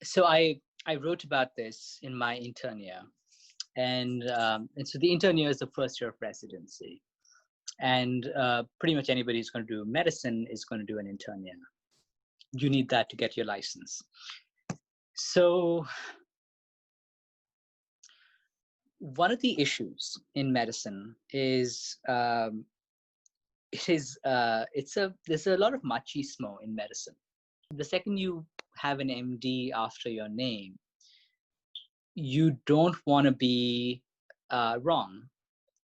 So I wrote about this in my intern year, and so the intern year is the first year of residency, and pretty much anybody who's going to do medicine is going to do an intern year. You need that to get your license. So one of the issues in medicine is there's a lot of machismo in medicine. The second you have an MD after your name, you don't want to be wrong,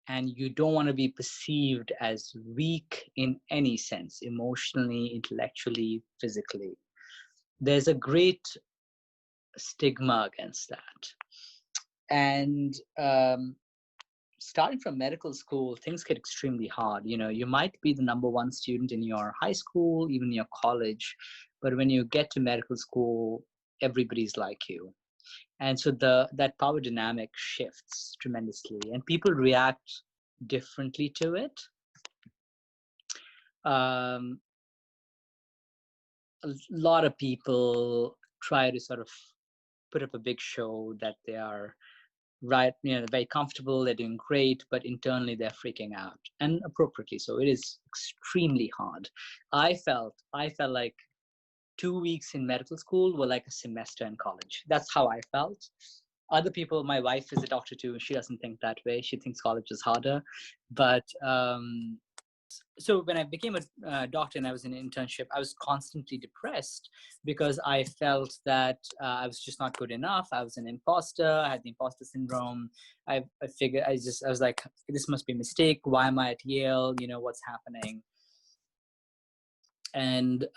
and you don't want to be perceived as weak in any sense, emotionally, intellectually, physically. There's a great stigma against that. And starting from medical school, things get extremely hard. You might be the number one student in your high school, even your college, but when you get to medical school, everybody's like you. And so that power dynamic shifts tremendously, and people react differently to it. A lot of people try to sort of put up a big show that they are right, they're very comfortable, they're doing great, but internally they're freaking out, and appropriately so. It is extremely hard. I felt like 2 weeks in medical school were like a semester in college. That's how I felt. Other people, my wife is a doctor too, and she doesn't think that way. She thinks college is harder. But so when I became a doctor and I was in an internship, I was constantly depressed because I felt that I was just not good enough. I was an imposter. I had the imposter syndrome. I figured, I was like, this must be a mistake. Why am I at Yale? What's happening? And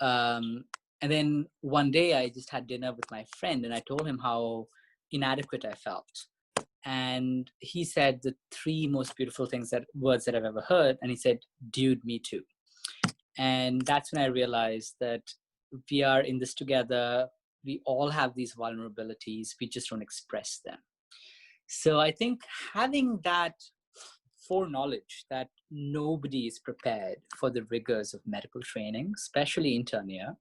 then one day I just had dinner with my friend, and I told him how inadequate I felt. And he said the three most beautiful words that I've ever heard. And he said, "Dude, me too." And that's when I realized that we are in this together. We all have these vulnerabilities. We just don't express them. So I think having that foreknowledge that nobody is prepared for the rigors of medical training, especially intern year.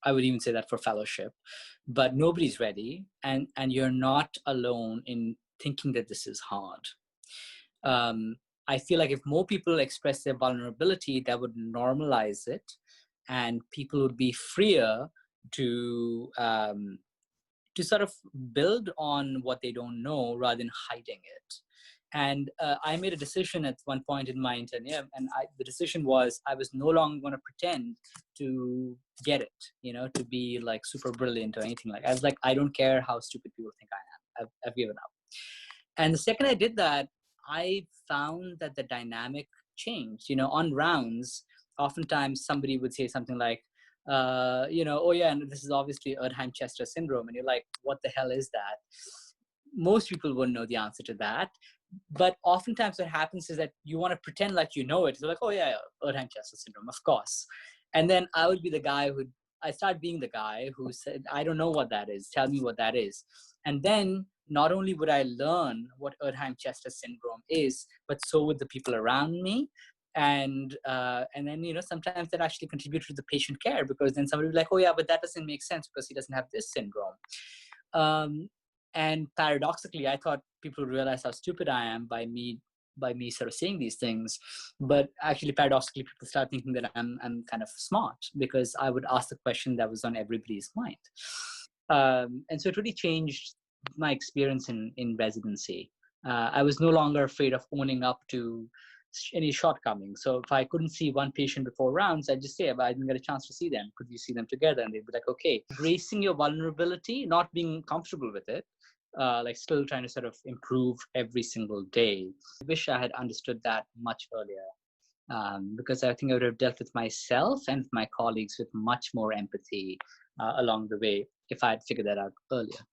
I would even say that for fellowship, but nobody's ready, and you're not alone in thinking that this is hard. I feel like if more people express their vulnerability, that would normalize it, and people would be freer to sort of build on what they don't know rather than hiding it. And I made a decision at one point in my intern year, and the decision was I was no longer going to pretend to get it, to be like super brilliant or anything like that. I was like, I don't care how stupid people think I am. I've given up. And the second I did that, I found that the dynamic changed. On rounds, oftentimes somebody would say something like, oh yeah, and this is obviously Erdheim-Chester syndrome. And you're like, what the hell is that? Most people wouldn't know the answer to that. But oftentimes what happens is that you want to pretend like you know it. They're like, oh yeah, Erdheim-Chester syndrome, of course. And then I would be the guy I started being the guy who said, I don't know what that is. Tell me what that is. And then not only would I learn what Erdheim-Chester syndrome is, but so would the people around me. And then, sometimes that actually contributes to the patient care, because then somebody would be like, oh yeah, but that doesn't make sense because he doesn't have this syndrome. And paradoxically, I thought people would realize how stupid I am by me sort of saying these things. But actually, paradoxically, people start thinking that I'm kind of smart because I would ask the question that was on everybody's mind. And so it really changed my experience in residency. I was no longer afraid of owning up to any shortcomings. So if I couldn't see one patient before rounds, I'd just say, I didn't get a chance to see them. Could you see them together? And they'd be like, okay. Embracing your vulnerability, not being comfortable with it, like still trying to sort of improve every single day. I wish I had understood that much earlier, because I think I would have dealt with myself and my colleagues with much more empathy along the way if I had figured that out earlier.